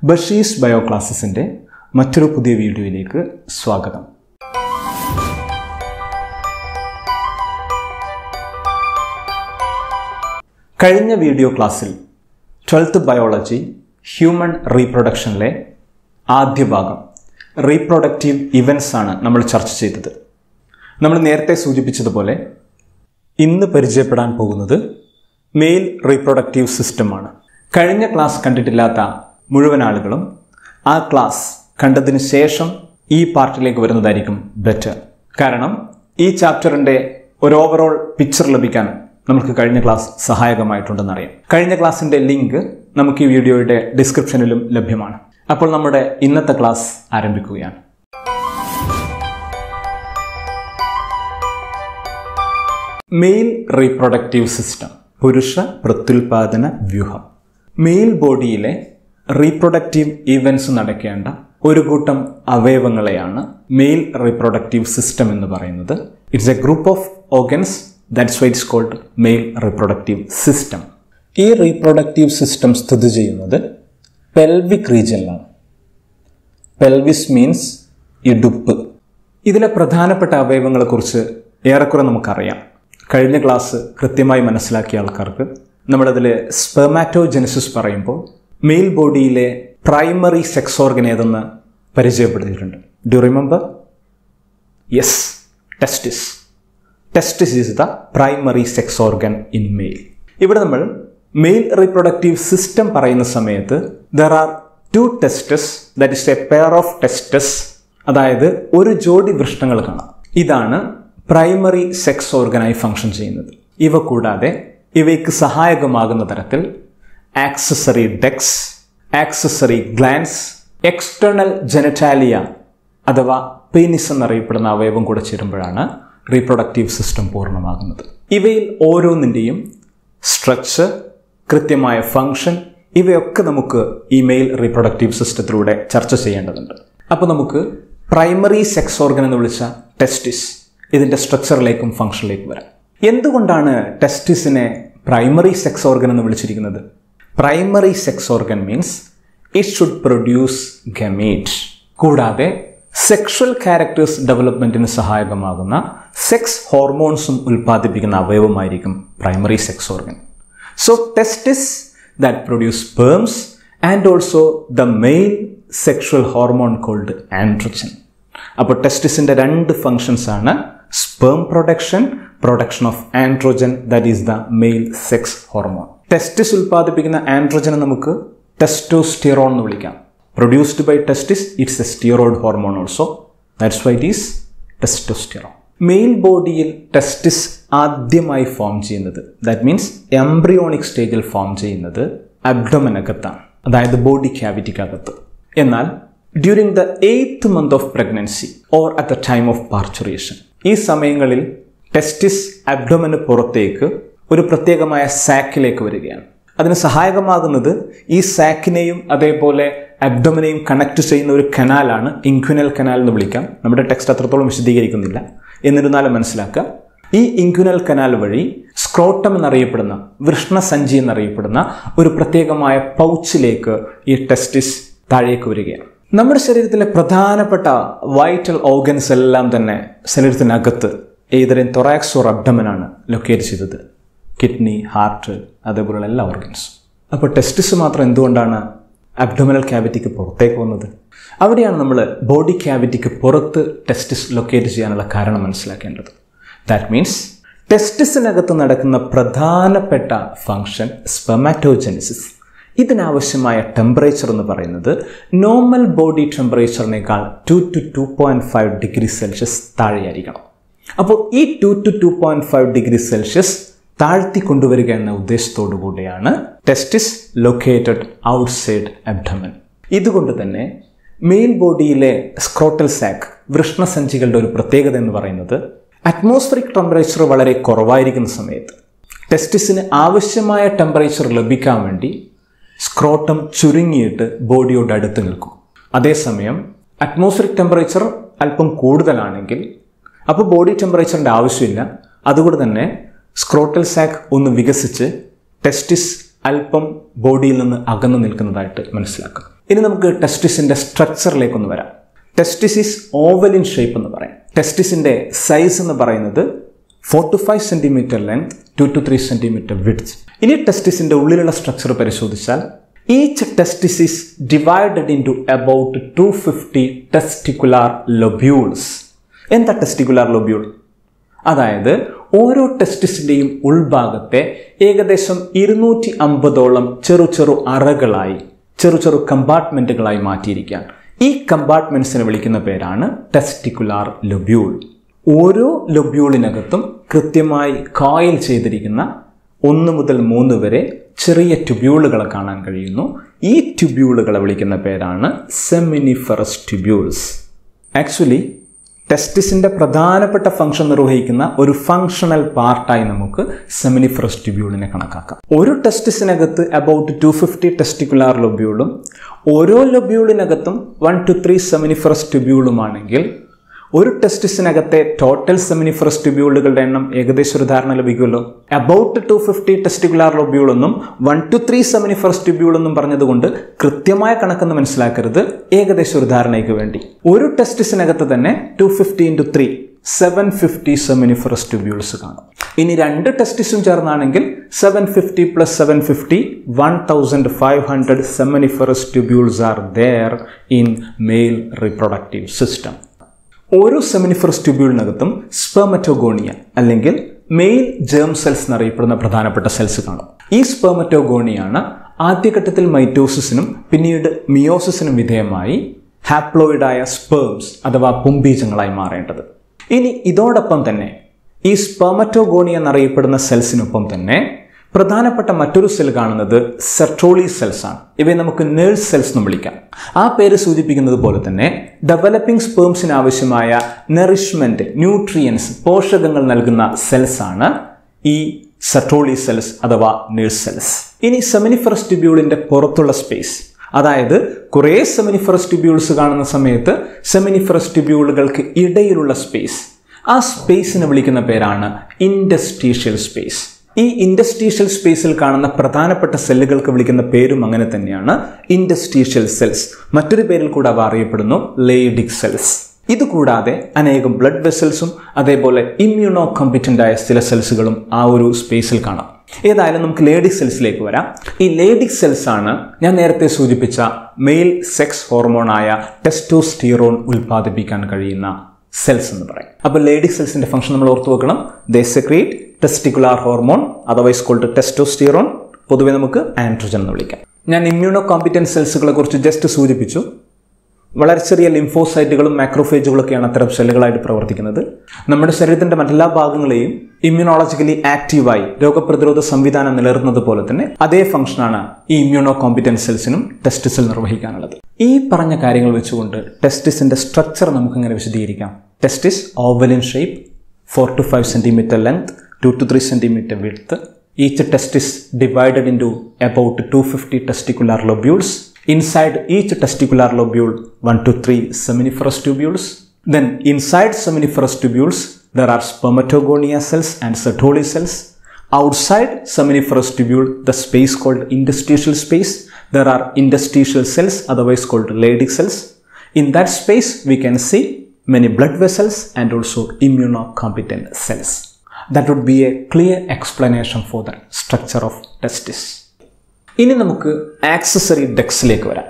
ബഷീസ് bio ക്ലാസ്സസിൻ്റെ മറ്റൊരു പുതിയ വീഡിയോയിലേക്ക് സ്വാഗതം. കഴിഞ്ഞ വീഡിയോ ക്ലാസ്സിൽ 12th ബയോളജി ഹ്യൂമൻ റീപ്രൊഡക്ഷനിലെ ആദ്യ ഭാഗം റീപ്രൊഡക്റ്റീവ് ഇവൻറ്റ്സ് ആണ് നമ്മൾ ചർച്ച ചെയ്തത്. നമ്മൾ നേരത്തെ സൂചിപ്പിച്ചതുപോലെ ഇന്ന് പരിചയപ്പെടാൻ പോകുന്നത് മെയിൽ റീപ്രൊഡക്റ്റീവ് സിസ്റ്റമാണ്. കഴിഞ്ഞ ക്ലാസ് കണ്ടിട്ടില്ലാത്ത മുഴുവൻ ആളുകളും ആ ക്ലാസ് കണ്ടതിന് ശേഷം ഈ പാർട്ടിലേക്ക് വരുന്നതായിരിക്കും ബെറ്റർ. കാരണം ഈ ചാപ്റ്ററിൻ്റെ ഒരു ഓവറോൾ പിക്ചർ ലഭിക്കാൻ നമുക്ക് കഴിഞ്ഞ ക്ലാസ് സഹായകമായിട്ടുണ്ടെന്നറിയാം. കഴിഞ്ഞ ക്ലാസ്സിൻ്റെ ലിങ്ക് നമുക്ക് ഈ വീഡിയോയുടെ ഡിസ്ക്രിപ്ഷനിലും ലഭ്യമാണ്. അപ്പോൾ നമ്മുടെ ഇന്നത്തെ ക്ലാസ് ആരംഭിക്കുകയാണ്. മെയിൽ റീപ്രൊഡക്റ്റീവ് സിസ്റ്റം, പുരുഷ പ്രത്യുൽപാദന വ്യൂഹം. മെയിൽ ബോഡിയിലെ റീപ്രൊഡക്റ്റീവ് ഇവൻറ്റ്സ് നടക്കേണ്ട ഒരു കൂട്ടം അവയവങ്ങളെയാണ് മെയിൽ റീപ്രൊഡക്റ്റീവ് സിസ്റ്റം എന്ന് പറയുന്നത്. It's a group of organs, that's why it's called male reproductive system. ഈ റീപ്രൊഡക്റ്റീവ് സിസ്റ്റം സ്ഥിതി ചെയ്യുന്നത് പെൽവിക് റീജിയനിലാണ്. പെൽവിസ് മീൻസ് ഇടുപ്പ്. ഇതിലെ പ്രധാനപ്പെട്ട അവയവങ്ങളെക്കുറിച്ച് ഏറെക്കുറെ നമുക്കറിയാം. കഴിഞ്ഞ ക്ലാസ് കൃത്യമായി മനസ്സിലാക്കിയ ആൾക്കാർക്ക് നമ്മളതിൽ സ്പെർമാറ്റോജെനിസിസ് പറയുമ്പോൾ മെയിൽ ബോഡിയിലെ പ്രൈമറി സെക്സ് ഓർഗൻ ഏതെന്ന് പരിചയപ്പെടുത്തിയിട്ടുണ്ട്. Do remember? Yes, testis. Testis is the primary sex organ in male. ഇവിടെ നമ്മൾ മെയിൽ റീപ്രൊഡക്റ്റീവ് സിസ്റ്റം പറയുന്ന സമയത്ത് there are 2 testes, that is a pair of testes, അതായത് ഒരു ജോഡി വൃഷ്ണങ്ങൾ കാണാം. ഇതാണ് പ്രൈമറി സെക്സ് ഓർഗനായി ഫംഗ്ഷൻ ചെയ്യുന്നത്. ഇവ കൂടാതെ ഇവയ്ക്ക് സഹായകമാകുന്ന തരത്തിൽ accessory ducts, accessory glands, external genitalia അഥവാ പീനിസ് എന്നറിയപ്പെടുന്ന അവയവം കൂടെ ചേരുമ്പോഴാണ് റീപ്രൊഡക്റ്റീവ് സിസ്റ്റം പൂർണ്ണമാകുന്നത്. ഇവയിൽ ഓരോന്നിൻ്റെയും സ്ട്രക്ചർ, കൃത്യമായ ഫംഗ്ഷൻ, ഇവയൊക്കെ നമുക്ക് ഈ മെയിൽ റീപ്രൊഡക്റ്റീവ് സിസ്റ്റത്തിലൂടെ ചർച്ച ചെയ്യേണ്ടതുണ്ട്. അപ്പോൾ നമുക്ക് പ്രൈമറി സെക്സ് ഓർഗൻ എന്ന് വിളിച്ച ടെസ്റ്റിസ്, ഇതിൻ്റെ സ്ട്രക്ചറിലേക്കും ഫംഗ്ഷനിലേക്കും വരാം. എന്തുകൊണ്ടാണ് ടെസ്റ്റിസിനെ പ്രൈമറി സെക്സ് ഓർഗൻ എന്ന് വിളിച്ചിരിക്കുന്നത്? Primary sex organ means it should produce gamete. കൂടാതെ സെക്ഷൽ ക്യാരക്ടേഴ്സ് ഡെവലപ്മെൻറ്റിന് സഹായകമാകുന്ന സെക്സ് ഹോർമോൺസും ഉൽപ്പാദിപ്പിക്കുന്ന അവയവമായിരിക്കും primary sex organ. So testis that produce sperms and also the male sexual hormone called androgen. അപ്പോൾ ടെസ്റ്റിസിൻ്റെ 2 ഫങ്ഷൻസ് ആണ് sperm production of androgen, that is the male sex hormone. Testis ഉൽപ്പാദിപ്പിക്കുന്ന ആൻഡ്രോജനെ നമുക്ക് ടെസ്റ്റോസ്റ്റിറോൺ എന്ന് വിളിക്കാം. Produced by testis, it's a steroid hormone also, that's why it is testosterone. Mail ബോഡിയിൽ ടെസ്റ്റിസ് ആദ്യമായി ഫോം ചെയ്യുന്നത്, ദാറ്റ് മീൻസ് എംബ്രിയോണിക് സ്റ്റേജിൽ ഫോം ചെയ്യുന്നത് അബ്ഡോമനകത്താണ്, അതായത് ബോഡി ക്യാവിറ്റിക്കകത്ത്. എന്നാൽ during the 8th month of pregnancy or at the time of parturition, ഈ സമയങ്ങളിൽ ടെസ്റ്റിസ് അബ്ഡോമന് പുറത്തേക്ക് ഒരു പ്രത്യേകമായ സാക്കിലേക്ക് വരികയാണ്. അതിന് സഹായകമാകുന്നത് ഈ സാക്കിനെയും അതേപോലെ അബ്ഡോമനെയും കണക്ട് ചെയ്യുന്ന ഒരു കനാലാണ്, ഇൻക്വിനൽ കനാൽ എന്ന് വിളിക്കാം. നമ്മുടെ ടെക്സ്റ്റ് അത്രത്തോളം വിശദീകരിക്കുന്നില്ല, എന്നിരുന്നാലും മനസ്സിലാക്കുക. ഈ ഇൻക്വിനൽ കനാൽ വഴി സ്ക്രോട്ടം എന്നറിയപ്പെടുന്ന, വൃഷ്ണസഞ്ചി എന്നറിയപ്പെടുന്ന ഒരു പ്രത്യേകമായ പൗച്ചിലേക്ക് ഈ ടെസ്റ്റിസ് താഴേക്ക് വരികയാണ്. നമ്മുടെ ശരീരത്തിലെ പ്രധാനപ്പെട്ട വൈറ്റൽ ഓർഗൻസ് എല്ലാം തന്നെ ശരീരത്തിനകത്ത് ഏതൊരു തൊറാക്സ് ഓർ അബ്ഡമനാണ് ലൊക്കേറ്റ് ചെയ്തത്. കിഡ്നി, ഹാർട്ട്, അതേപോലുള്ള എല്ലാ ഓർഗൻസും. അപ്പോൾ ടെസ്റ്റിസ് മാത്രം എന്തുകൊണ്ടാണ് അബ്ഡോമിനൽ ക്യാവിറ്റിക്ക് പുറത്തേക്ക് വന്നത്? അവിടെയാണ് നമ്മൾ ബോഡി ക്യാവിറ്റിക്ക് പുറത്ത് ടെസ്റ്റിസ് ലൊക്കേറ്റ് ചെയ്യാനുള്ള കാരണം മനസ്സിലാക്കേണ്ടത്. ദാറ്റ് മീൻസ് ടെസ്റ്റിസിനകത്ത് നടക്കുന്ന പ്രധാനപ്പെട്ട ഫംഗ്ഷൻ സ്പെർമാറ്റോജെനിസിസ്. ഇതിനാവശ്യമായ ടെമ്പറേച്ചർ എന്ന് പറയുന്നത് നോർമൽ ബോഡി ടെമ്പറേച്ചറിനേക്കാൾ 2 to 2.5 ഡിഗ്രി സെൽഷ്യസ് താഴെയായിരിക്കണം. അപ്പോൾ ഈ 2 to 2.5 ഡിഗ്രി സെൽഷ്യസ് താഴ്ത്തി കൊണ്ടുവരിക എന്ന ഉദ്ദേശത്തോടു കൂടിയാണ് ടെസ്റ്റിസ് ലൊക്കേറ്റഡ് ഔട്ട്സൈഡ് അബ്ഡമൻ. ഇതുകൊണ്ട് തന്നെ മെയിൽ ബോഡിയിലെ സ്ക്രോട്ടൽ സാക്ക്, വൃഷ്ണസഞ്ചികളുടെ ഒരു പ്രത്യേകത എന്ന് പറയുന്നത് അറ്റ്മോസ്ഫിയറിക് ടെമ്പറേച്ചർ വളരെ കുറവായിരിക്കുന്ന സമയത്ത് ടെസ്റ്റിസിന് ആവശ്യമായ ടെമ്പറേച്ചർ ലഭിക്കാൻ വേണ്ടി സ്ക്രോട്ടം ചുരുങ്ങിയിട്ട് ബോഡിയോട് അടുത്ത് നിൽക്കും. അതേസമയം അറ്റ്മോസ്ഫിയറിക് ടെമ്പറേച്ചർ അല്പം കൂടുതലാണെങ്കിൽ അപ്പോൾ ബോഡി ടെമ്പറേച്ചറിൻ്റെ ആവശ്യമില്ല. അതുകൊണ്ട് തന്നെ സ്ക്രോട്ടൽ സാക്ക് ഒന്ന് വികസിച്ച് ടെസ്റ്റിസ് അല്പം ബോഡിയിൽ നിന്ന് അകന്നു നിൽക്കുന്നതായിട്ട് മനസ്സിലാക്കാം. ഇനി നമുക്ക് ടെസ്റ്റിസിന്റെ സ്ട്രക്ചറിലേക്കൊന്ന് വരാം. Testis is oval in shape എന്ന് പറയും. ടെസ്റ്റിസിന്റെ സൈസ് എന്ന് പറയുന്നത് 4 to 5 centimetre length, 2 to 3 centimetre width. ഇനി ടെസ്റ്റിസിന്റെ ഉള്ളിലുള്ള സ്ട്രക്ചർ പരിശോധിച്ചാൽ each testis is divided into about 250 testicular lobules. എന്താ ടെസ്റ്റിക്കുലാർ ലൊബ്യൂൾ? അതായത് ഓരോ ടെസ്റ്റിസിന്റെയും ഉൾഭാഗത്തെ ഏകദേശം 250ഓളം ചെറു അറകളായി, ചെറു കമ്പാർട്ട്മെന്റുകളായി മാറ്റിയിരിക്കുകയാണ്. ഈ കമ്പാർട്ട്മെന്റ്സിനെ വിളിക്കുന്ന പേരാണ് ടെസ്റ്റിക്കുലാർ ലൊബ്യൂൾ. ഓരോ ലൊബ്യൂളിനകത്തും കൃത്യമായി കോയിൽ ചെയ്തിരിക്കുന്ന 1 മുതൽ 3 വരെ ചെറിയ ട്യൂബ്യൂളുകളെ കാണാൻ കഴിയുന്നു. ഈ ട്യൂബ്യൂളുകളെ വിളിക്കുന്ന പേരാണ് സെമിനിഫറസ് ട്യൂബ്യൂൾസ്. ആക്ച്വലി ടെസ്റ്റിസിന്റെ പ്രധാനപ്പെട്ട ഫംഗ്ഷൻ നിർവഹിക്കുന്ന ഒരു ഫങ്ഷണൽ പാർട്ടായി നമുക്ക് സെമിനിഫറസ് ട്യൂബ്യൂളിനെ കണക്കാക്കാം. ഒരു ടെസ്റ്റിസിനകത്ത് അബൌട്ട് 250 ടെസ്റ്റിക്കുലാർ ലൊബ്യൂളും ഓരോ ലൊബ്യൂളിനകത്തും 1 to 3 സെമിനിഫറസ് ട്യൂബ്യൂളുമാണെങ്കിൽ ഒരു ടെസ്റ്റിസിനകത്തെ ടോട്ടൽ സെമിനിഫറസ് ട്യൂബ്യൂളുകളുടെ എണ്ണം ഏകദേശം ഒരു ധാരണ ലഭിക്കുമല്ലോ. അബൌട്ട് 250 ടെസ്റ്റിക്കുലാർ ലൊബ്യൂൾ എന്നും 1 to 3 സെമിനിഫറസ് ട്യൂബ്യൂൾ എന്നും പറഞ്ഞതുകൊണ്ട് കൃത്യമായ കണക്കെന്ന് മനസ്സിലാക്കരുത്, ഏകദേശം ഒരു ധാരണയ്ക്ക് വേണ്ടി. ഒരു ടെസ്റ്റിസിനകത്ത് തന്നെ 250 into 3 750 സെമിനിഫറസ് ട്യൂബ്യൂൾസ് കാണും. ഇനി 2 ടെസ്റ്റിസും ചേർന്നാണെങ്കിൽ 750 plus 750 1500 seminiferous tubules R there in male reproductive system. ഓരോ സെമിനിഫറസ് ട്യൂബ്യൂളിനകത്തും സ്പെർമറ്റോഗോണിയ അല്ലെങ്കിൽ മെയിൽ ജേം സെൽസ് എന്നറിയപ്പെടുന്ന പ്രധാനപ്പെട്ട സെൽസ് കാണും. ഈ സ്പെർമറ്റോഗോണിയാണ് ആദ്യഘട്ടത്തിൽ മൈറ്റോസിസിനും പിന്നീട് മിയോസിസിനും വിധേയമായി ഹാപ്ലോയിഡായ സ്പേംസ് അഥവാ പുംബീജങ്ങളായി മാറേണ്ടത്. ഇനി ഇതോടൊപ്പം തന്നെ ഈ സ്പെർമറ്റോഗോണിയ എന്നറിയപ്പെടുന്ന സെൽസിനൊപ്പം തന്നെ പ്രധാനപ്പെട്ട മറ്റൊരു സെൽ കാണുന്നത് സെർട്ടോളി സെൽസ് ആണ്. ഇവയെ നമുക്ക് നേഴ്സ് സെൽസ് എന്ന് വിളിക്കാം. ആ പേര് സൂചിപ്പിക്കുന്നത് പോലെ തന്നെ ഡെവലപ്പിംഗ് സ്പേംസിന് ആവശ്യമായ നറിഷ്മെന്റ്, ന്യൂട്രിയൻസ്, പോഷകങ്ങൾ നൽകുന്ന സെൽസ് ആണ് ഈ സെർട്ടോളി സെൽസ് അഥവാ നേഴ്സ് സെൽസ്. ഇനി സെമിനിഫറസ് ട്യൂബ്യൂളിന്റെ പുറത്തുള്ള സ്പേസ്, അതായത് കുറേ സെമിനിഫറസ് ട്യൂബ്യൂൾസ് കാണുന്ന സമയത്ത് സെമിനിഫറസ് ട്യൂബ്യൂളുകൾക്ക് ഇടയിലുള്ള സ്പേസ്, ആ സ്പേസിനെ വിളിക്കുന്ന പേരാണ് ഇൻഡസ്ട്രീഷ്യൽ സ്പേസ്. ഈ ഇൻഡസ്ട്രീഷ്യൽ സ്പേസിൽ കാണുന്ന പ്രധാനപ്പെട്ട സെല്ലുകൾക്ക് വിളിക്കുന്ന പേരും അങ്ങനെ തന്നെയാണ്, ഇൻഡസ്ട്രീഷ്യൽ സെൽസ്. മറ്റൊരു പേരിൽ കൂടെ അവ അറിയപ്പെടുന്നു ലേഡിക് സെൽസ്. ഇതുകൂടാതെ അനേകം ബ്ലഡ് വെസൽസും അതേപോലെ ഇമ്മ്യൂണോ കോമ്പറ്റന്റ് ആയ ചില സെൽസുകളും ആ ഒരു സ്പേസിൽ കാണാം. ഏതായാലും നമുക്ക് ലേഡിക് സെൽസിലേക്ക് വരാം. ഈ ലേഡിക് സെൽസ് ആണ് ഞാൻ നേരത്തെ സൂചിപ്പിച്ച മെയിൽ സെക്സ് ഹോർമോണായ ടെസ്റ്റോസ്റ്റിറോൺ ഉൽപ്പാദിപ്പിക്കാൻ കഴിയുന്ന സെൽസ് എന്ന് പറയും. അപ്പോൾ ലേഡിക് സെൽസിന്റെ ഫംഗ്ഷൻ നമ്മൾ ഓർത്തു വെക്കണം. They secrete testicular hormone otherwise called testosterone, പൊതുവെ നമുക്ക് ആൻഡ്രോജൻ എന്ന് വിളിക്കാം. ഞാൻ ഇമ്മ്യൂണോ കോമ്പറ്റന്റ് സെൽസുകളെ കുറിച്ച് ജസ്റ്റ് സൂചിപ്പിച്ചു. വളരെ ചെറിയ ലിംഫോസൈറ്റുകളും മാക്രോഫേജുകളൊക്കെയാണ് അത്തരം സെല്ലുകളായിട്ട് പ്രവർത്തിക്കുന്നത്. നമ്മുടെ ശരീരത്തിന്റെ മറ്റെല്ലാ ഭാഗങ്ങളെയും ഇമ്മ്യൂണോളജിക്കലി ആക്റ്റീവായി രോഗപ്രതിരോധ സംവിധാനം നിലനിർത്തുന്നത് പോലെ തന്നെ അതേ ഫംഗ്ഷനാണ് ഈ ഇമ്മ്യൂണോ കോമ്പറ്റന്റ് സെൽസിനും ടെസ്റ്റിസിൽ നിർവഹിക്കാനുള്ളത്. ഈ പറഞ്ഞ കാര്യങ്ങൾ വെച്ചുകൊണ്ട് ടെസ്റ്റിസിന്റെ സ്ട്രക്ചർ നമുക്കിങ്ങനെ വിശദീകരിക്കാം. Testis oval in shape, 4 to 5 centimetre length, 2 to 3 centimetre width. Each testis divided into about 250 testicular lobules. Inside each testicular lobule 1 to 3 seminiferous tubules. Then inside seminiferous tubules there are spermatogonia cells and Sertoli cells. Outside seminiferous tubule, the space called interstitial space, there are interstitial cells otherwise called Leydig cells. In that space we can see many blood vessels and also immunocompetent cells. That would be a clear explanation for the structure of testis. ഇനി നമുക്ക് accessory ഡക്സിലേക്ക് വരാം.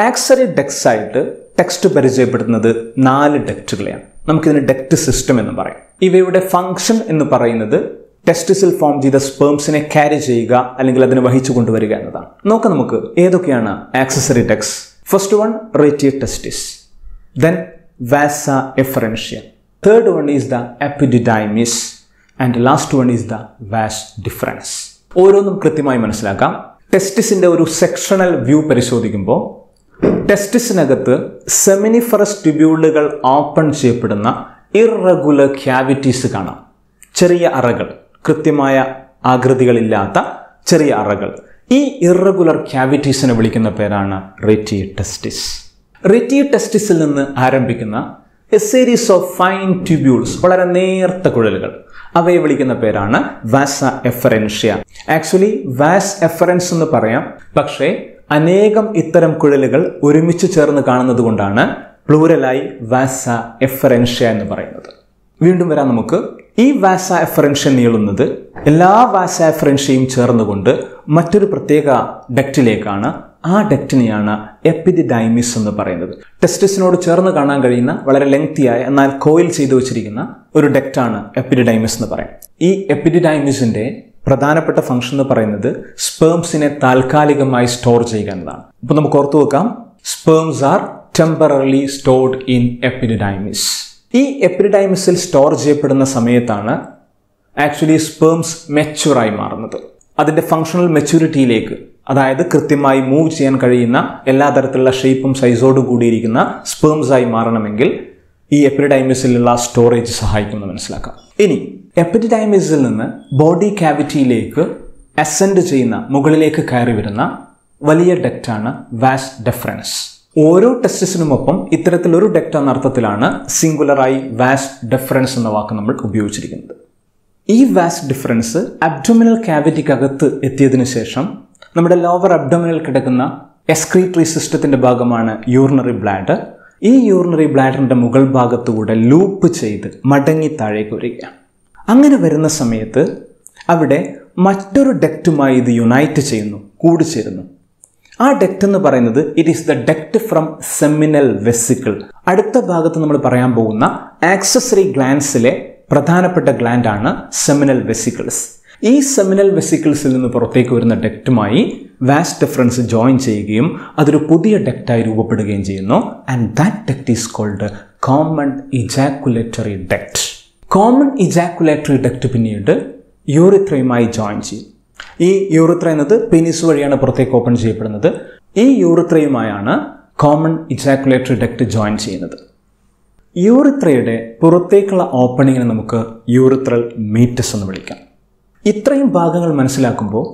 Accessory ducts ആയിട്ട് text പരിചയപ്പെടുത്തുന്നത് 4 ഡക്റ്റുകളെയാണ്. നമുക്കിതിന് duct system എന്ന് പറയും. ഇവയുടെ function എന്ന് പറയുന്നത് ടെസ്റ്റിസിൽ ഫോം ചെയ്ത സ്പേംസിനെ ക്യാരി ചെയ്യുക അല്ലെങ്കിൽ അതിനെ വഹിച്ചു കൊണ്ടുവരിക എന്നതാണ്. നോക്കാം നമുക്ക് ഏതൊക്കെയാണ് accessory ducts. First one rete testis, then vasa efferentia, third one is the epididymis and last one is the vas deferens. ഓരോന്നും കൃത്യമായി മനസ്സിലാക്കാം. ടെസ്റ്റിസിന്റെ ഒരു സെക്ഷണൽ വ്യൂ പരിശോധിക്കുമ്പോൾ ടെസ്റ്റിസിനകത്ത് സെമിനിഫറസ് ട്യൂബ്യൂളുകൾ ഓപ്പൺ ചെയ്യപ്പെടുന്ന ഇറഗുലർ ക്യാവിറ്റീസ് കാണാം. ചെറിയ അറകൾ, കൃത്യമായ ആകൃതികളില്ലാത്ത ചെറിയ അറകൾ. ഈ ഇറഗുലർ ക്യാവിറ്റീസിനെ വിളിക്കുന്ന പേരാണ് റേറ്റിയ ടെസ്റ്റിസ്. റേറ്റിയ ടെസ്റ്റിസിൽ നിന്ന് ആരംഭിക്കുന്ന A series of fine tubules, വളരെ നേർത്ത കുഴലുകൾ, അവയെ വിളിക്കുന്ന പേരാണ് വാസ എഫറൻഷ്യ. ആക്ച്വലി വാസ് എഫറൻസ് എന്ന് പറയാം, പക്ഷേ അനേകം ഇത്തരം കുഴലുകൾ ഒരുമിച്ച് ചേർന്ന് കാണുന്നത് കൊണ്ടാണ് പ്ലൂരലായി വാസ എഫറൻഷ്യ എന്ന് പറയുന്നത്. വീണ്ടും വരാം നമുക്ക്. ഈ വാസ എഫറൻഷ്യ നീളുന്നത് എല്ലാ വാസ എഫറൻഷ്യയും ചേർന്നുകൊണ്ട് മറ്റൊരു പ്രത്യേക ഡക്റ്റിലേക്കാണ്. ആ ഡക്റ്റിനെയാണ് എപ്പിഡിഡൈമിസ് എന്ന് പറയുന്നത്. ടെസ്റ്റിസിനോട് ചേർന്ന് കാണാൻ കഴിയുന്ന വളരെ ലെങ്തിയായ എന്നാൽ കോയിൽ ചെയ്തു വെച്ചിരിക്കുന്ന ഒരു ഡക്റ്റാണ് എപ്പിഡിഡൈമിസ് എന്ന് പറയും. ഈ എപ്പിഡിഡൈമിസിന്റെ പ്രധാനപ്പെട്ട ഫംഗ്ഷൻ എന്ന് പറയുന്നത് സ്പേംസിനെ താൽക്കാലികമായി സ്റ്റോർ ചെയ്യുക എന്നതാണ്. അപ്പൊ നമുക്ക് ഓർത്തു വെക്കാം, sperms are temporarily stored in epididymis. ഈ എപ്പിഡിഡൈമിസിൽ സ്റ്റോർ ചെയ്യപ്പെടുന്ന സമയത്താണ് ആക്ച്വലി സ്പേംസ് മെച്യൂറായി മാറുന്നത്. അതിന്റെ ഫങ്ഷണൽ മെച്യൂരിറ്റിയിലേക്ക്, അതായത് കൃത്യമായി മൂവ് ചെയ്യാൻ കഴിയുന്ന എല്ലാ തരത്തിലുള്ള ഷേപ്പും സൈസോടും കൂടിയിരിക്കുന്ന സ്പേംസ് ആയി മാറണമെങ്കിൽ ഈ എപ്പിഡിഡൈമിസിലുള്ള സ്റ്റോറേജ് സഹായിക്കുമെന്ന് മനസ്സിലാക്കാം. ഇനി എപ്പിഡിഡൈമിസിൽ നിന്ന് ബോഡി ക്യാവിറ്റിയിലേക്ക് അസെൻഡ് ചെയ്യുന്ന, മുകളിലേക്ക് കയറി വരുന്ന വലിയ ഡക്റ്റാണ് വാസ് ഡെഫറൻസ്. ഓരോ ടെസ്റ്റിസിനുമൊപ്പം ഇത്തരത്തിലൊരു ഡക്റ്റ് എന്ന അർത്ഥത്തിലാണ് സിംഗുലറായി വാസ് ഡെഫറൻസ് എന്ന വാക്ക് നമ്മൾ ഉപയോഗിച്ചിരിക്കുന്നത്. ഈ വാസ് ഡിഫറൻസ് അബ്ഡോമിനൽ ക്യാവിറ്റിക്കകത്ത് എത്തിയതിനു ശേഷം നമ്മുടെ ലോവർ അബ്ഡോമിനൽ കിടക്കുന്ന എക്സ്ക്രീറ്ററി സിസ്റ്റത്തിന്റെ ഭാഗമാണ് യൂറിനറി ബ്ലാഡർ. ഈ യൂറിനറി ബ്ലാഡറിന്റെ മുകൾ ഭാഗത്തുകൂടെ ലൂപ്പ് ചെയ്ത് മടങ്ങി താഴേക്ക് വരികയാണ്. അങ്ങനെ വരുന്ന സമയത്ത് അവിടെ മറ്റൊരു ഡക്റ്റുമായി ഇത് യുണൈറ്റ് ചെയ്യുന്നു, കൂടിച്ചേരുന്നു. ആ ഡക്റ്റ് എന്ന് പറയുന്നത് it is the duct from seminal vesicle. അടുത്ത ഭാഗത്ത് നമ്മൾ പറയാൻ പോകുന്ന ആക്സസറി ഗ്ലാൻസിലെ പ്രധാനപ്പെട്ട ഗ്ലാൻഡ് ആണ് സെമിനൽ വെസിക്കിൾസ്. ഈ സെമിനൽ വെസിക്കിൾസിൽ നിന്ന് പുറത്തേക്ക് വരുന്ന ഡക്റ്റുമായി വാസ് ഡിഫറൻസ് ജോയിൻ ചെയ്യുകയും അതൊരു പുതിയ ഡക്റ്റായി രൂപപ്പെടുകയും ചെയ്യുന്നു. And that duct is called common ejaculatory duct. Common ejaculatory duct പിന്നീട് യൂറിത്രയുമായി ജോയിൻ ചെയ്യും. ഈ യൂറിത്ര എന്നത് പെനിസ് വഴിയാണ് പുറത്തേക്ക് ഓപ്പൺ ചെയ്യപ്പെടുന്നത്. ഈ യൂറിത്രയുമായാണ് കോമൺ ഇജാക്കുലേറ്ററി ഡക്റ്റ് ജോയിൻ ചെയ്യുന്നത്. യൂറിത്രയുടെ പുറത്തേക്കുള്ള ഓപ്പണിങ്ങിനെ നമുക്ക് യൂറിത്രൽ മീറ്റസ് എന്ന് വിളിക്കാം. ഇത്രയും ഭാഗങ്ങൾ മനസ്സിലാക്കുമ്പോൾ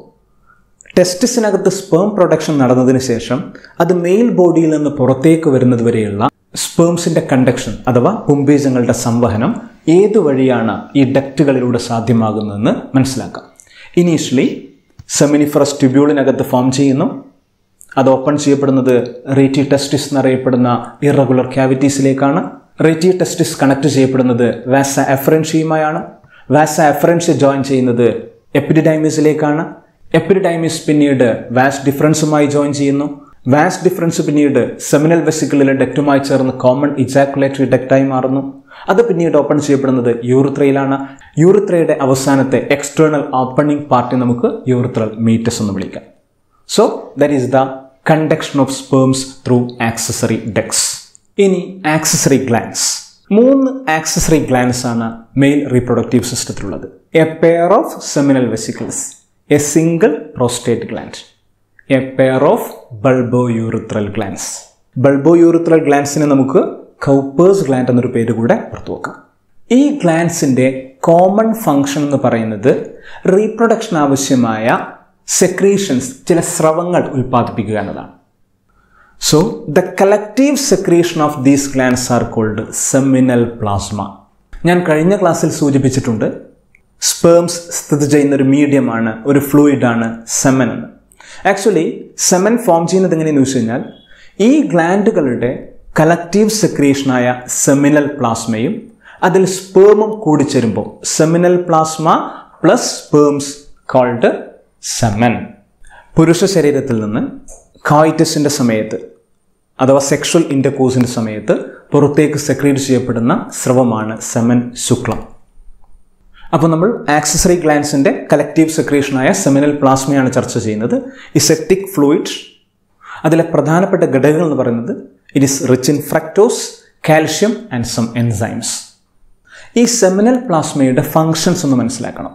ടെസ്റ്റിസിനകത്ത് സ്പേം പ്രൊഡക്ഷൻ നടന്നതിന് ശേഷം അത് മെയിൽ ബോഡിയിൽ നിന്ന് പുറത്തേക്ക് വരുന്നത് വരെയുള്ള സ്പേംസിന്റെ കണ്ടക്ഷൻ അഥവാ പുംബീജങ്ങളുടെ സംവഹനം ഏതുവഴിയാണ് ഈ ഡക്റ്റുകളിലൂടെ സാധ്യമാകുന്നതെന്ന് മനസ്സിലാക്കാം. ഇനീഷ്യലി സെമിനിഫറസ് ട്യൂബ്യൂളിനകത്ത് ഫോം ചെയ്യുന്നു. അത് ഓപ്പൺ ചെയ്യപ്പെടുന്നത് റേറ്റി ടെസ്റ്റിസ് എന്നറിയപ്പെടുന്ന ഇറഗുലർ ക്യാവിറ്റീസിലേക്കാണ്. റേറ്റി ടെസ്റ്റിസ് കണക്ട് ചെയ്യപ്പെടുന്നത് വാസ എഫറൻഷ്യയുമായാണ്. വാസ എഫറൻഷ്യ ജോയിൻ ചെയ്യുന്നത് എപ്പിഡിഡൈമിസിലേക്കാണ്. എപ്പിഡിഡൈമിസ് പിന്നീട് വാസ് ഡിഫറൻസുമായി ജോയിൻ ചെയ്യുന്നു. വാസ് ഡിഫറൻസ് പിന്നീട് സെമിനൽ വെസിക്കിളിലെ ഡക്റ്റുമായി ചേർന്ന് കോമൺ ഇജാക്കുലേറ്ററി ഡക്റ്റായി മാറുന്നു. അത് പിന്നീട് ഓപ്പൺ ചെയ്യപ്പെടുന്നത് യൂറിത്രയിലാണ്. യൂറിത്രയുടെ അവസാനത്തെ എക്സ്റ്റേണൽ ഓപ്പണിംഗ് പാർട്ടി നമുക്ക് യൂറിത്രൽ മീറ്റസ് എന്ന് വിളിക്കാം. So that is the conduction of sperms through accessory ducts. ഇനി ആക്സസറി ഗ്ലാൻസ്. 3 ആക്സസറി ഗ്ലാൻസ് ആണ് മെയിൽ റീപ്രൊഡക്റ്റീവ് സിസ്റ്റത്തിലുള്ളത്. A pair of seminal vesicles, a single prostate gland, a pair of bulbourethral glands. Bulbourethral ഗ്ലാൻസിനെ നമുക്ക് Cowper's gland എന്നൊരു പേര് കൂടെ പുറത്തു വെക്കാം. ഈ ഗ്ലാൻസിന്റെ കോമൺ ഫംഗ്ഷൻ എന്ന് പറയുന്നത് റീപ്രൊഡക്ഷൻ ആവശ്യമായ സെക്രീഷൻസ്, ചില സ്രവങ്ങൾ ഉൽപ്പാദിപ്പിക്കുക എന്നതാണ്. So the collective secretion of these glands are called seminal plasma. ഞാൻ കഴിഞ്ഞ ക്ലാസ്സിൽ സൂചിപ്പിച്ചിട്ടുണ്ട്, സ്പേംസ് സ്ഥിതി ചെയ്യുന്ന ഒരു മീഡിയമാണ്, ഒരു ഫ്ലൂയിഡാണ് സെമൻ എന്ന്. ആക്ച്വലി സെമൻ ഫോം ചെയ്യുന്നത് എങ്ങനെയെന്ന് വെച്ച് കഴിഞ്ഞാൽ ഈ ഗ്ലാൻഡുകളുടെ കളക്റ്റീവ് സെക്രീഷനായ സെമിനൽ പ്ലാസ്മയും അതിൽ സ്പേമും കൂടിച്ചേരുമ്പോൾ seminal plasma plus sperms called semen. പുരുഷ ശരീരത്തിൽ നിന്ന് കോയിറ്റസിന്റെ സമയത്ത് അഥവാ സെക്ഷൽ ഇന്റർകോഴ്സിന്റെ സമയത്ത് പുറത്തേക്ക് സെക്രീറ്റ് ചെയ്യപ്പെടുന്ന സ്രവമാണ് സെമൻ ശുക്ലം. അപ്പോൾ നമ്മൾ ആക്സസറി ഗ്ലാൻസിന്റെ കളക്റ്റീവ് സെക്രീഷനായ സെമിനൽ പ്ലാസ്മയാണ് ചർച്ച ചെയ്യുന്നത്. Is a thick fluid. അതിലെ പ്രധാനപ്പെട്ട ഘടകങ്ങൾ എന്ന് പറയുന്നത് it is rich in fructose, calcium and some enzymes. ഈ സെമിനൽ പ്ലാസ്മയുടെ ഫങ്ഷൻസ് ഒന്ന് മനസ്സിലാക്കണം.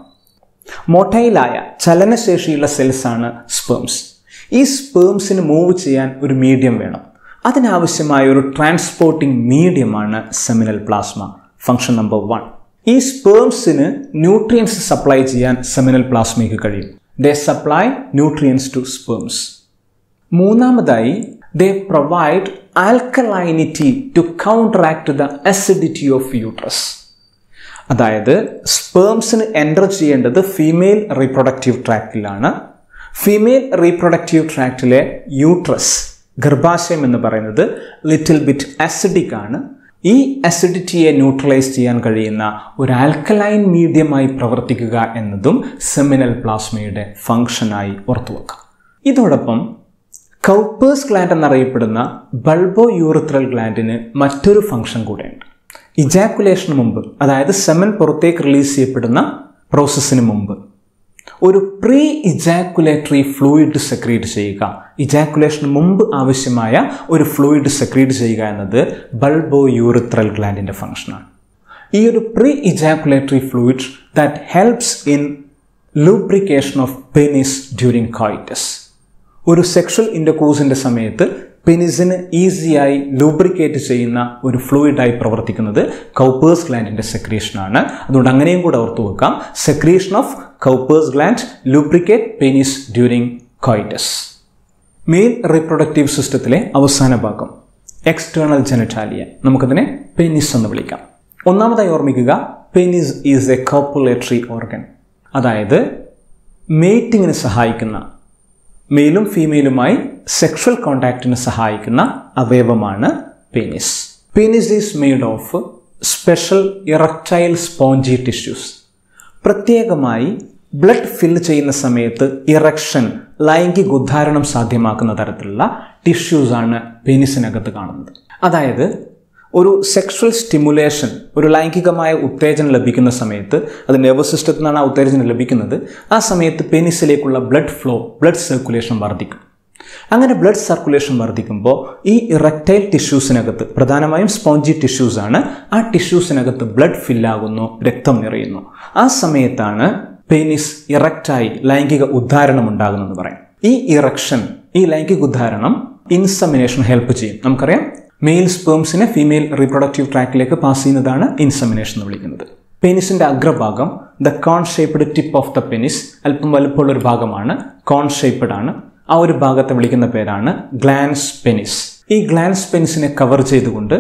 മൊട്ടൈലായ ചലനശേഷിയുള്ള സെൽസാണ് സ്പേംസ്. ഈ സ്പേംസിന് മൂവ് ചെയ്യാൻ ഒരു മീഡിയം വേണം. അതിനാവശ്യമായ ഒരു ട്രാൻസ്പോർട്ടിംഗ് മീഡിയമാണ് സെമിനൽ പ്ലാസ്മ. Function number 1. ഈ സ്പേംസിന് ന്യൂട്രിയൻസ് സപ്ലൈ ചെയ്യാൻ സെമിനൽ പ്ലാസ്മയ്ക്ക് കഴിയും. They supply nutrients to sperms. മൂന്നാമതായി ദേ provide alkalinity to counteract the acidity of uterus. അതായത് സ്പേംസിന് എൻ്റർ ചെയ്യേണ്ടത് ഫീമെയിൽ റീപ്രൊഡക്റ്റീവ് ട്രാക്റ്റിലാണ്. ഫീമെയിൽ റീപ്രൊഡക്റ്റീവ് ട്രാക്റ്റിലെ യൂട്രസ്, ഗർഭാശയം എന്ന് പറയുന്നത് ലിറ്റിൽ ബിറ്റ് അസിഡിക് ആണ്. ഈ അസിഡിറ്റിയെ ന്യൂട്രലൈസ് ചെയ്യാൻ കഴിയുന്ന ഒരു ആൽക്കലൈൻ മീഡിയമായി പ്രവർത്തിക്കുക എന്നതും സെമിനൽ പ്ലാസ്മയുടെ ഫംഗ്ഷനായി ഓർത്തുവെക്കാം. ഇതോടൊപ്പം കൗപ്പേഴ്സ് ഗ്ലാൻഡ് എന്നറിയപ്പെടുന്ന ബൾബോ യൂറിത്രൽ ഗ്ലാൻഡിന് മറ്റൊരു ഫംഗ്ഷൻ കൂടെയുണ്ട്. ഇജാക്കുലേഷന് മുമ്പ്, അതായത് സെമൻ പുറത്തേക്ക് റിലീസ് ചെയ്യപ്പെടുന്ന പ്രോസസ്സിന് മുമ്പ് ഒരു പ്രീ ഇജാക്കുലേറ്ററി ഫ്ലൂയിഡ് സെക്രീറ്റ് ചെയ്യുക, ഇജാക്കുലേഷന് മുമ്പ് ആവശ്യമായ ഒരു ഫ്ലൂയിഡ് സെക്രീറ്റ് ചെയ്യുക എന്നത് ബൾബോ യൂറിത്രൽ ഗ്ലാൻഡിൻ്റെ ഫംഗ്ഷനാണ്. ഈ ഒരു pre ejaculatory fluid that helps in lubrication of penis during coitus. ഒരു സെക്ഷൽ ഇൻ്റർകോഴ്സിൻ്റെ സമയത്ത് പെനിസിന് ഈസിയായി ലൂബ്രിക്കേറ്റ് ചെയ്യുന്ന ഒരു ഫ്ലൂയിഡായി പ്രവർത്തിക്കുന്നത് കൗപ്പേഴ്സ് ഗ്ലാൻഡിൻ്റെ സെക്രീഷനാണ്. അതുകൊണ്ട് അങ്ങനെയും കൂടെ ഓർത്തു വെക്കാം. Secretion of Cowper's gland lubricate penis during coitus. Male reproductive സിസ്റ്റത്തിലെ അവസാന ഭാഗം എക്സ്റ്റേണൽ ജെനിറ്റാലിയ, നമുക്കതിനെ പെനിസ് എന്ന് വിളിക്കാം. ഒന്നാമതായി ഓർമ്മിക്കുക, penis is a copulatory organ. അതായത് മേറ്റിങ്ങിന് സഹായിക്കുന്ന, മെയിലും ഫീമെയിലുമായി സെക്ഷൽ കോണ്ടാക്റ്റിന് സഹായിക്കുന്ന അവയവമാണ് penis. Penis is made of special erectile spongy tissues. പ്രത്യേകമായി ബ്ലഡ് ഫില്ല് ചെയ്യുന്ന സമയത്ത് ഇറക്ഷൻ, ലൈംഗിക ഉദ്ധാരണം സാധ്യമാക്കുന്ന തരത്തിലുള്ള ടിഷ്യൂസാണ് പെനിസിനകത്ത് കാണുന്നത്. അതായത് ഒരു സെക്ഷൽ സ്റ്റിമുലേഷൻ, ഒരു ലൈംഗികമായ ഉത്തേജനം ലഭിക്കുന്ന സമയത്ത്, അത് നെർവസ് സിസ്റ്റത്തിൽ നിന്നാണ് ആ ഉത്തേജനം ലഭിക്കുന്നത്, ആ സമയത്ത് പെനിസിലേക്കുള്ള ബ്ലഡ് ഫ്ലോ, ബ്ലഡ് സർക്കുലേഷൻ വർദ്ധിക്കും. അങ്ങനെ ബ്ലഡ് സർക്കുലേഷൻ വർദ്ധിക്കുമ്പോൾ ഈ ഇറക്ടൈൽ ടിഷ്യൂസിനകത്ത്, പ്രധാനമായും സ്പോഞ്ചി ടിഷ്യൂസാണ്, ആ ടിഷ്യൂസിനകത്ത് ബ്ലഡ് ഫില്ലാകുന്നു, രക്തം നിറയുന്നു. ആ സമയത്താണ് പെനിസ് ഇറക്റ്റായി ലൈംഗിക ഉദ്ധാരണം ഉണ്ടാകുന്നെന്ന് പറയും. ഈ ഇറക്ഷൻ, ഈ ലൈംഗിക ഉദ്ധാരണം ഇൻസെമിനേഷൻ ഹെൽപ്പ് ചെയ്യും. നമുക്കറിയാം, മെയിൽ സ്പേംസിനെ ഫീമെയിൽ റീപ്രൊഡക്റ്റീവ് ട്രാക്കിലേക്ക് പാസ് ചെയ്യുന്നതാണ് ഇൻസെമിനേഷൻ എന്ന് വിളിക്കുന്നത്. പെനിസിന്റെ അഗ്രഭാഗം, the cone shaped tip of the penis, അല്പം വലുപ്പമുള്ള ഒരു ഭാഗമാണ്, കോൺ ഷേപ്ഡ് ആണ്. ആ ഒരു ഭാഗത്തെ വിളിക്കുന്ന പേരാണ് ഗ്ലാൻസ് പെനിസ്. ഈ ഗ്ലാൻസ് പെനിസിനെ കവർ ചെയ്തുകൊണ്ട്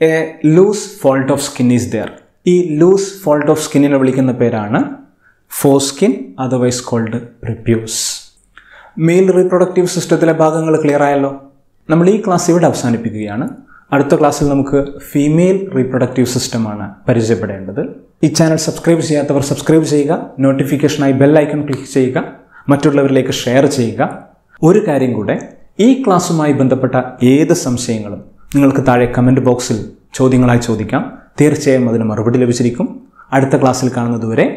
a loose fold of skin is there. ഈ ലൂസ് ഫോൾട്ട് ഓഫ് സ്കിന്നിനെ വിളിക്കുന്ന പേരാണ് foreskin, otherwise called prepuce. Male reproductive സിസ്റ്റത്തിലെ ഭാഗങ്ങൾ ക്ലിയർ ആയല്ലോ. നമ്മൾ ഈ ക്ലാസ് ഇവിടെ അവസാനിപ്പിക്കുകയാണ്. അടുത്ത ക്ലാസ്സിൽ നമുക്ക് ഫീമെയിൽ റീപ്രൊഡക്റ്റീവ് സിസ്റ്റമാണ് പരിചയപ്പെടേണ്ടത്. ഈ ചാനൽ സബ്സ്ക്രൈബ് ചെയ്യാത്തവർ സബ്സ്ക്രൈബ് ചെയ്യുക, നോട്ടിഫിക്കേഷനായി ബെൽ ഐക്കൺ ക്ലിക്ക് ചെയ്യുക, മറ്റുള്ളവരിലേക്ക് ഷെയർ ചെയ്യുക. ഒരു കാര്യം കൂടെ, ഈ ക്ലാസ്സുമായി ബന്ധപ്പെട്ട ഏത് സംശയങ്ങളും നിങ്ങൾക്ക് താഴെ കമൻറ്റ് ബോക്സിൽ ചോദ്യങ്ങളായി ചോദിക്കാം. തീർച്ചയായും അതിന് മറുപടി ലഭിച്ചിരിക്കും. അടുത്ത ക്ലാസ്സിൽ കാണുന്നതുവരെ